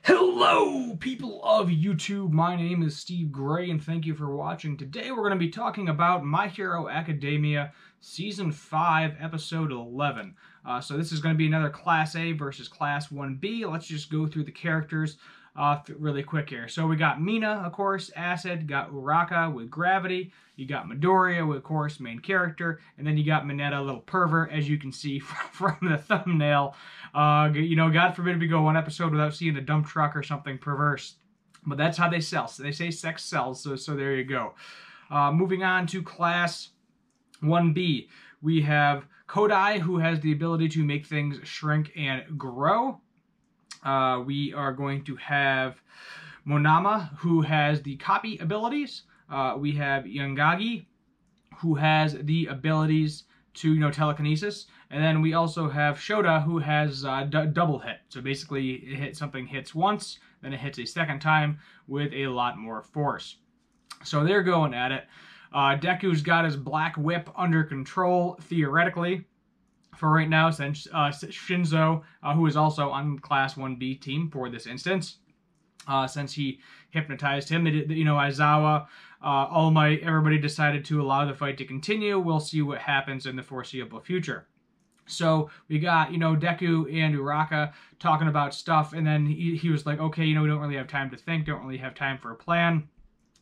Hello, people of YouTube. My name is Steve Gray, and thank you for watching. Today, we're going to be talking about My Hero Academia Season 5, Episode 11. So this is going to be another Class A versus Class 1B. Let's just go through the characters really quick here. So we got Mina, of course, Acid, got Uraka with Gravity, you got Midoriya with, of course, main character, and then you got Mineta, little pervert, as you can see from the thumbnail. God forbid we go one episode without seeing a dump truck or something perverse. But that's how they sell. So they say sex sells, so there you go. Moving on to Class 1B, we have Kodai, who has the ability to make things shrink and grow. We are going to have Monama, who has the copy abilities. We have Yangagi, who has the abilities to, telekinesis. And then we also have Shota, who has double hit. So basically, something hits once, then it hits a second time with a lot more force. So they're going at it. Deku's got his Black Whip under control, theoretically, for right now, since Shinzo, who is also on Class 1B team for this instance, since he hypnotized him, Aizawa, All Might, everybody decided to allow the fight to continue. We'll see what happens in the foreseeable future. So we got, Deku and Uraka talking about stuff, and then he was like, okay, we don't really have time to think, don't really have time for a plan.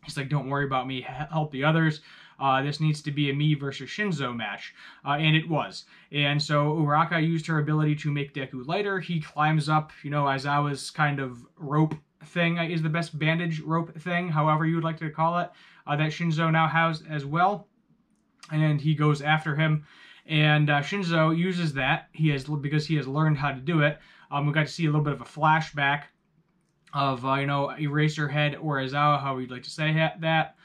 He's like, don't worry about me, help the others. This needs to be a me versus Shinzo match. And it was. And so Uraka used her ability to make Deku lighter. He climbs up, Aizawa's kind of rope thing, is the best bandage rope thing, however you would like to call it, that Shinzo now has as well. And he goes after him. And Shinzo uses that, because he has learned how to do it. We got to see a little bit of a flashback of, Eraserhead or Aizawa, how you'd like to say that.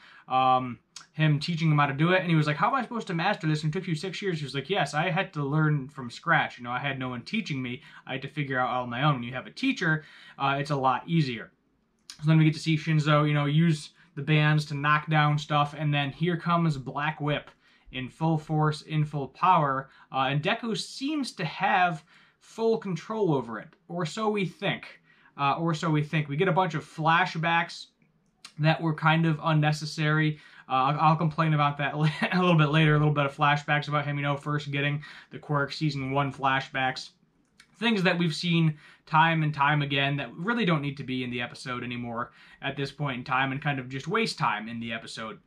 Him teaching him how to do it, and he was like, how am I supposed to master this? And it took you 6 years. He was like, yes, I had to learn from scratch. I had no one teaching me. I had to figure out all on my own. When you have a teacher, it's a lot easier. So then we get to see Shinzo, use the bands to knock down stuff, and then here comes Black Whip in full force, in full power, and Deku seems to have full control over it, or so we think. We get a bunch of flashbacks that were kind of unnecessary. I'll complain about that a little bit later, a little bit of flashbacks about him, first getting the quirk, Season 1 flashbacks. Things that we've seen time and time again that really don't need to be in the episode anymore at this point in time, and kind of just waste time in the episode.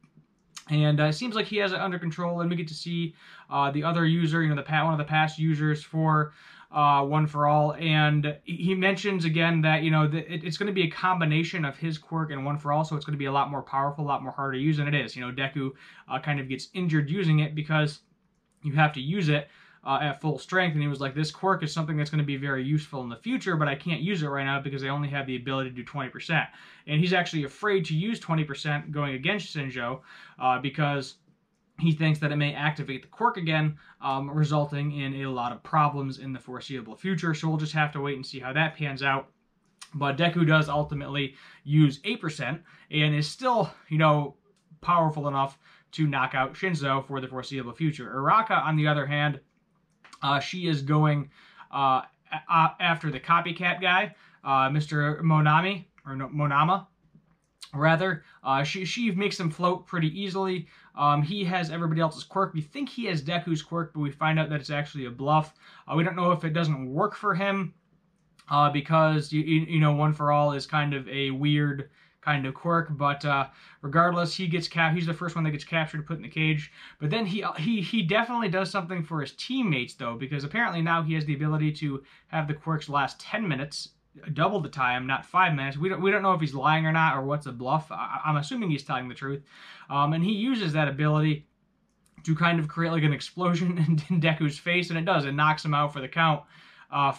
And it seems like he has it under control, and we get to see the other user, one of the past users for One for All, and he mentions again that it's going to be a combination of his quirk and One for All, so it's going to be a lot more powerful, a lot more harder to use than it is. Deku kind of gets injured using it because you have to use it at full strength, and he was like, this quirk is something that's going to be very useful in the future, but I can't use it right now because I only have the ability to do 20%. And he's actually afraid to use 20% going against Shinjo because he thinks that it may activate the quirk again, resulting in a lot of problems in the foreseeable future. So we'll just have to wait and see how that pans out. But Deku does ultimately use 8% and is still, powerful enough to knock out Shinzo for the foreseeable future. Uraka, on the other hand, she is going after the copycat guy, Mr. Monama, rather. She makes him float pretty easily. He has everybody else's quirk. We think he has Deku's quirk, but we find out that it's actually a bluff. We don't know if it doesn't work for him, because, One for All is kind of a weird kind of quirk, but regardless, he's the first one that gets captured, put in the cage. But then he definitely does something for his teammates, though, because apparently now he has the ability to have the quirks last 10 minutes, double the time, not 5 minutes. We don't know if he's lying or not, or what's a bluff. I'm assuming he's telling the truth. And he uses that ability to kind of create like an explosion in Deku's face, and it does. It knocks him out for the count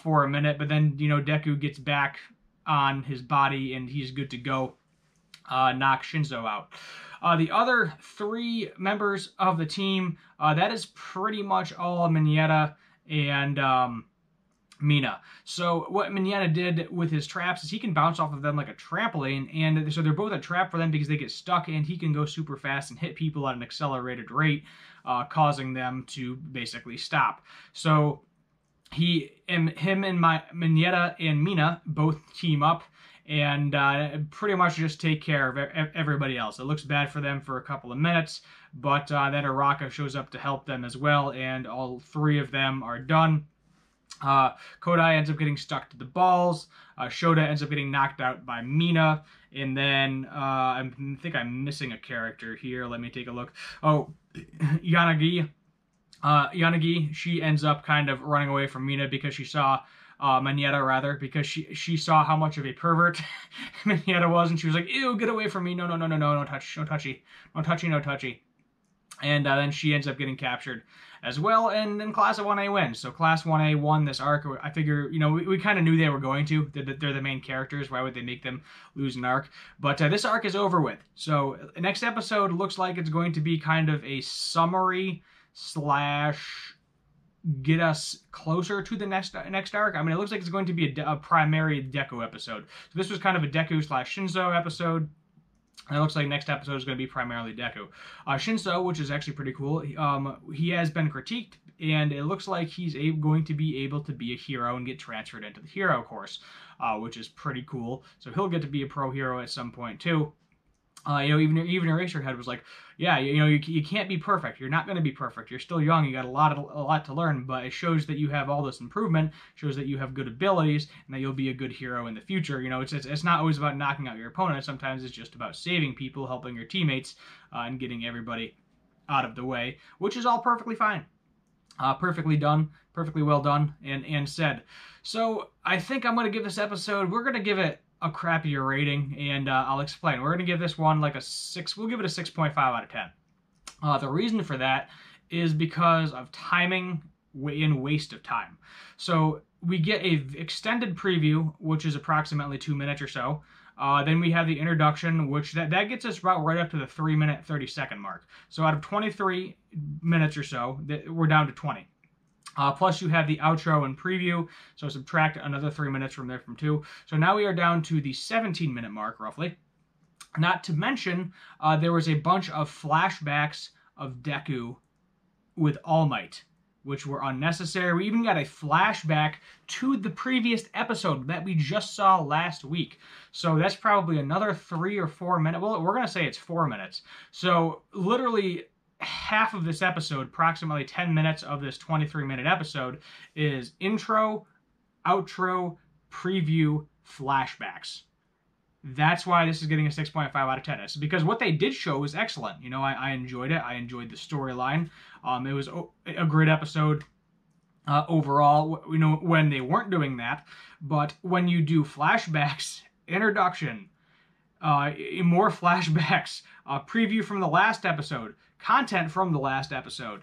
for a minute, but then, Deku gets back on his body, and he's good to go. Knock Shinzo out. The other 3 members of the team, that is pretty much all Mineta and Mina. So what Mineta did with his traps is he can bounce off of them like a trampoline, and so they're both a trap for them because they get stuck, and he can go super fast and hit people at an accelerated rate, causing them to basically stop. So him and Mineta and Mina both team up, and pretty much just take care of everybody else. It looks bad for them for a couple of minutes, but then Araka shows up to help them as well, and all three of them are done. Kodai ends up getting stuck to the balls. Shota ends up getting knocked out by Mina. And then I think I'm missing a character here. Let me take a look. Oh, Yanagi. Yanagi, she ends up kind of running away from Mina because she saw Manetta, rather, because she saw how much of a pervert Manetta was, and she was like, ew, get away from me. No, no touchy. And then she ends up getting captured as well, and then Class of 1A wins. So Class 1A won this arc. I figure, we kind of knew they were going to. They're the main characters. Why would they make them lose an arc? But this arc is over with. So next episode looks like it's going to be kind of a summary / get us closer to the next arc. I mean, it looks like it's going to be a primary Deku episode. So this was kind of a Deku / Shinzo episode. And it looks like next episode is going to be primarily Deku. Shinzo, which is actually pretty cool, he has been critiqued, and it looks like he's going to be able to be a hero and get transferred into the hero course, which is pretty cool. So he'll get to be a pro hero at some point too. Even Eraserhead was like, yeah, you can't be perfect. You're not going to be perfect. You're still young. You got a lot to learn, but it shows that you have all this improvement, shows that you have good abilities, and that you'll be a good hero in the future. It's not always about knocking out your opponent. Sometimes it's just about saving people, helping your teammates, and getting everybody out of the way, which is all perfectly fine. Perfectly done, perfectly well done, and said. So I think I'm going to give this episode, we're going to give it a crappier rating, and I'll explain. We're going to give this one like a 6. We'll give it a 6.5 out of 10. The reason for that is because of timing and waste of time. So we get a extended preview, which is approximately 2 minutes or so. Then we have the introduction, which that gets us about right up to the 3-minute, 30-second mark. So out of 23 minutes or so, we're down to 20. Plus you have the outro and preview, so subtract another 3 minutes from there from 2. So now we are down to the 17-minute mark, roughly. Not to mention, there was a bunch of flashbacks of Deku with All Might, which were unnecessary. We even got a flashback to the previous episode that we just saw last week. So that's probably another 3 or 4 minutes. Well, we're going to say it's 4 minutes. So literally half of this episode, approximately 10 minutes of this 23-minute episode, is intro, outro, preview, flashbacks. That's why this is getting a 6.5 out of 10. It's because what they did show was excellent. I enjoyed it. I enjoyed the storyline. It was a great episode overall, when they weren't doing that. But when you do flashbacks, introduction, more flashbacks, preview from the last episode, content from the last episode,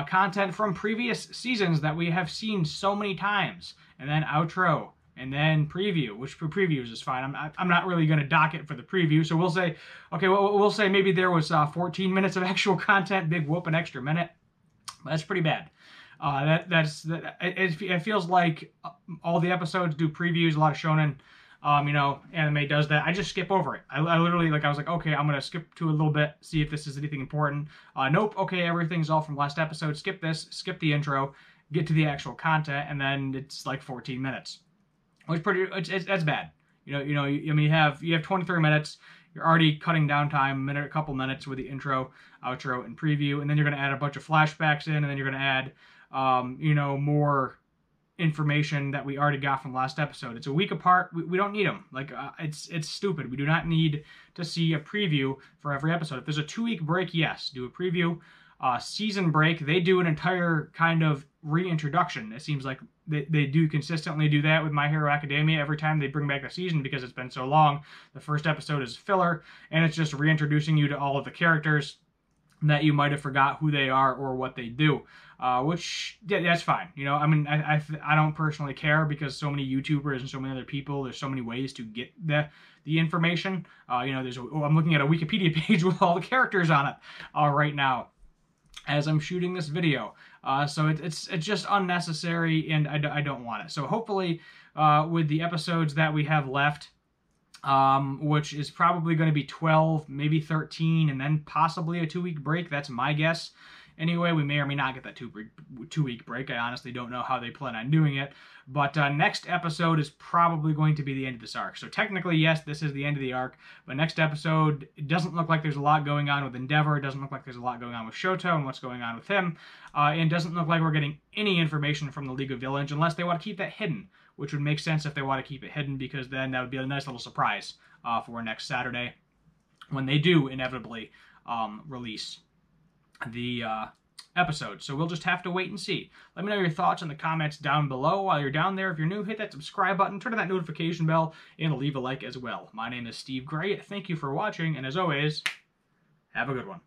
content from previous seasons that we have seen so many times, and then outro, and then preview, which for previews is fine. I'm not really going to dock it for the preview, so we'll say, okay, we'll say maybe there was 14 minutes of actual content, big whoop, an extra minute. That's pretty bad. It feels like all the episodes do previews, a lot of shonen. Anime does that. I just skip over it. I literally, I was like, okay, I'm going to skip to a little bit, see if this is anything important. Nope, okay, everything's all from last episode. Skip this, skip the intro, get to the actual content, and then it's like 14 minutes. Which that's bad. You have 23 minutes. You're already cutting down time, a couple minutes with the intro, outro, and preview, and then you're going to add a bunch of flashbacks in, and then you're going to add, more information that we already got from last episode. It's a week apart. We don't need them. It's stupid. We do not need to see a preview for every episode. If there's a 2-week break, yes, do a preview. Season break, they do an entire kind of reintroduction. It seems like they do consistently do that with My Hero Academia every time they bring back a season because it's been so long. The first episode is filler, and it's just reintroducing you to all of the characters that you might have forgot who they are or what they do. Which, yeah, that's fine. I don't personally care because so many YouTubers and so many other people, there's so many ways to get the information. I'm looking at a Wikipedia page with all the characters on it right now as I'm shooting this video. So it's just unnecessary, and I don't want it. So hopefully with the episodes that we have left, which is probably going to be 12, maybe 13, and then possibly a 2-week break. That's my guess. Anyway, we may or may not get that two-week break. I honestly don't know how they plan on doing it. But next episode is probably going to be the end of this arc. So technically, yes, this is the end of the arc. But next episode, it doesn't look like there's a lot going on with Endeavor. It doesn't look like there's a lot going on with Shoto and what's going on with him. And it doesn't look like we're getting any information from the League of Villains unless they want to keep that hidden, which would make sense if they want to keep it hidden, because then that would be a nice little surprise for next Saturday when they do inevitably release the episode. So we'll just have to wait and see. Let me know your thoughts in the comments down below. While you're down there, if you're new, hit that subscribe button, turn on that notification bell, and leave a like as well. My name is Steve Gray. Thank you for watching, and as always, have a good one.